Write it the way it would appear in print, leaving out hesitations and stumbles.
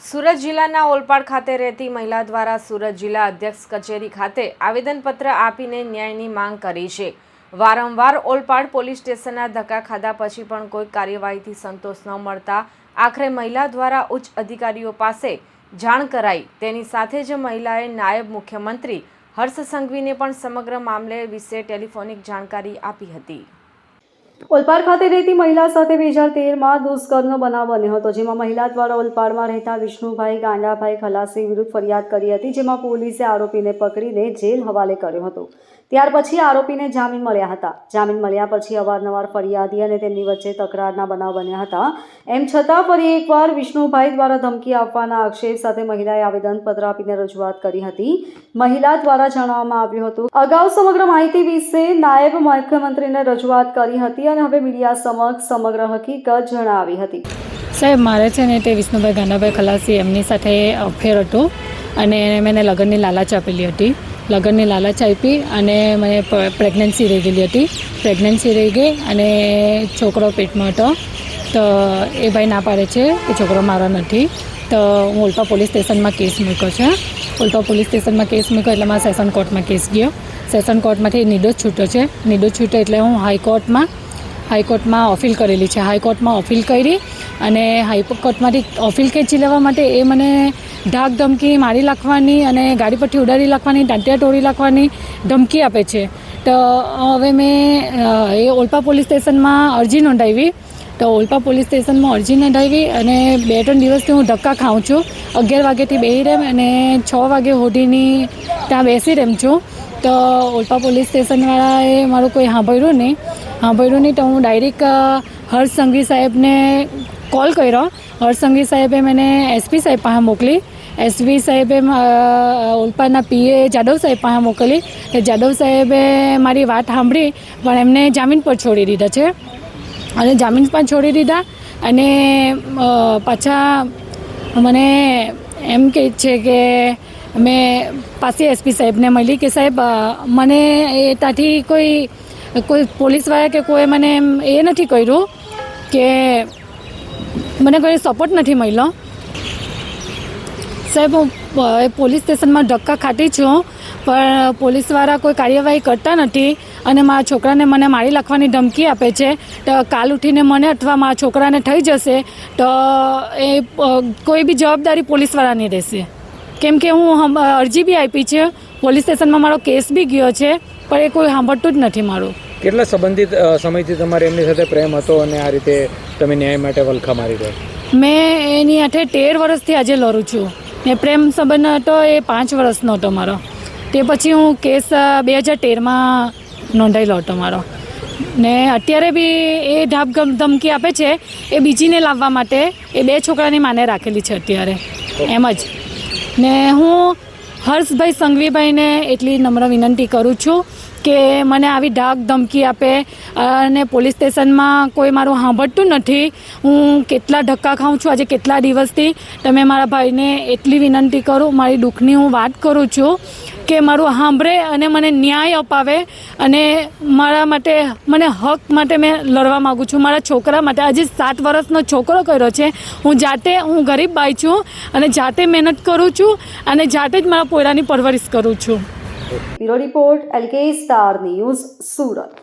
સુરત જિલ્લાના ઓલપાડ ખાતે રહેતી મહિલા દ્વારા સુરત જિલ્લા અધ્યક્ષ કચેરી ખાતે આવેદનપત્ર આપીને ન્યાયની માંગ કરી છે। વારંવાર ઓલપાડ પોલીસ સ્ટેશનના ધક્કા ખાધા પછી પણ કોઈ કાર્યવાહીથી સંતોષ ન મળતા આખરે મહિલા દ્વારા ઉચ્ચ અધિકારીઓ પાસે જાણ કરાઈ। તેની સાથે જ મહિલાએ નાયબ મુખ્યમંત્રી હર્ષ સંઘવીને પણ સમગ્ર મામલે વિશે ટેલિફોનિક જાણકારી આપી હતી। ઓલપાડ ખાતે રહેતી મહિલા સાથે 2013માં દુષ્કર્મનો બનાવ બન્યો હતો, જેમાં મહિલા દ્વારા ઓલપાડમાં રહેતા વિષ્ણુભાઈ ગાંડાભાઈ ખલાસી વિરુદ્ધ ફરિયાદ કરી હતી, જેમાં પોલીસે આરોપીને પકડીને જેલ હવાલે કર્યો હતો। ત્યાર પછી આરોપીને જામીન મળ્યા હતા। જામીન મળ્યા પછી અવારનવાર ફરિયાદી અને તેમની વચ્ચે તકરારના બનાવ બન્યા હતા। એમ છતાં ફરી એકવાર વિષ્ણુભાઈ દ્વારા ધમકી આપવાના આક્ષેપ સાથે મહિલાએ આવેદનપત્ર આપીને રજૂઆત કરી હતી। મહિલા દ્વારા જણાવવામાં આવ્યું હતું, અગાઉ સમગ્ર માહિતી વિશે નાયબ મુખ્યમંત્રીને રજૂઆત કરી હતી અને હવે મીડિયા સમક્ષ સમગ્ર હકીકત જણાવી હતી। સાહેબ, મારે છે ને તે વિષ્ણુભાઈ ગાંડાભાઈ ખલાસી એમની સાથે અફેર હતો અને મેં લગ્નની લાલચ આપેલી હતી। લગ્નની લાલચ આપી અને મને પ્રેગ્નન્સી રહી ગયેલી હતી। પ્રેગ્નન્સી રહી ગઈ અને છોકરો પેટમાં હતો, તો એ ભાઈ ના પાડે છે કે છોકરો મારો નથી। તો હું ઓલપા પોલીસ સ્ટેશનમાં કેસ મૂક્યો છે। ઓલપા પોલીસ સ્ટેશનમાં કેસ મૂક્યો એટલે મારા સેશન કોર્ટમાં કેસ ગયો। સેશન કોર્ટમાંથી નિર્દોષ છૂટ્યો છે। નિર્દોષ છૂટ્યો એટલે હું હાઈકોર્ટમાં અપીલ કરેલી છે। હાઈકોર્ટમાં અપીલ કરી અને હાઈકોર્ટમાંથી અપીલ ખેંચી લેવા માટે એ મને ધાક ધમકી મારી નાખવાની અને ગાડી પરથી ઉડાડી નાખવાની, ટાંટિયા તોડી નાખવાની ધમકી આપે છે। તો હવે મેં એ ઓલપા પોલીસ સ્ટેશનમાં અરજી નોંધાવી। તો ઓલપા પોલીસ સ્ટેશનમાં અરજી નોંધાવી અને 2-3 દિવસથી હું ધક્કા ખાઉં છું। 11 વાગ્યાથી બેસી રેમ અને 6 વાગે સુધીની ત્યાં બેસી રેમ છું। તો ઓલપા પોલીસ સ્ટેશનવાળાએ મારું કોઈ સાંભળ્યું નહીં। તો હું ડાયરેક્ટ હર્ષ સંઘવી સાહેબને કોલ કર્યો। હર્ષ સંઘવી સાહેબે મને એસપી સાહેબ પાસે મોકલી। એસપી સાહેબે ઓલપાડના પીએ જાદવ સાહેબ પાસે મોકલી। જાદવ સાહેબે મારી વાત સાંભળી પણ એમને જામીન પર છોડી દીધા છે અને જામીન પર છોડી દીધા અને પાછા મને એમ કહે છે કે મેં પાછી એસપી સાહેબને મળી કે સાહેબ મને એ ત્યાંથી કોઈ પોલીસવાળા કે કોઈ મને એ નથી કર્યું કે મને કોઈ સપોર્ટ નથી મળ્યો। સાહેબ, હું પોલીસ સ્ટેશનમાં ધક્કા ખાતી છું પણ પોલીસવાળા કોઈ કાર્યવાહી કરતા નથી અને મારા છોકરાને મને મારી નાખવાની ધમકી આપે છે। તો કાલ ઉઠીને મને અથવા મારા છોકરાને થઈ જશે તો એ કોઈ બી જવાબદારી પોલીસવાળાની રહેશે, કેમ કે હું અરજી બી આપી છે। પોલીસ સ્ટેશનમાં મારો કેસ બી ગયો છે પણ એ કોઈ સાંભળતું જ નથી મારું। કેટલા સંબંધિત સમયથી તમારે એમની સાથે પ્રેમ હતો અને આ રીતે તમે ન્યાય માટે વલખા મારી રહ્યા? મેં એની હાથે 13 વર્ષથી આજે લડું છું ને પ્રેમ સંબંધ હતો એ 5 વર્ષનો હતો મારો। તે પછી હું કેસ 2013માં નોંધાયેલો હતો મારો ને અત્યારે બી એ ધાક ધમકી આપે છે એ બીજીને લાવવા માટે। એ 2 છોકરાની માને રાખેલી છે અત્યારે એમ જ। ને હું હર્ષભાઈ સંઘવીભાઈને એટલી નમ્ર વિનંતી કરું છું કે મને આવી ધાક ધમકી આપે અને પોલીસ સ્ટેશનમાં કોઈ મારું સાંભળતું નથી। હું કેટલા ધક્કા ખાઉં છું આજે કેટલા દિવસથી। તમે મારા ભાઈને એટલી વિનંતી કરું, મારી દુઃખની હું વાત કરું છું કે મારું સાંભળે અને મને ન્યાય અપાવે અને મારા માટે મને હક માટે મેં લડવા માગું છું। મારા છોકરા માટે આજે 7 વર્ષનો છોકરો કર્યો છે। હું ગરીબ બાઈ છું અને જાતે મહેનત કરું છું અને જાતે જ મારા પોયરાની પરવરિશ કરું છું। Bureau report LK star news, Surat.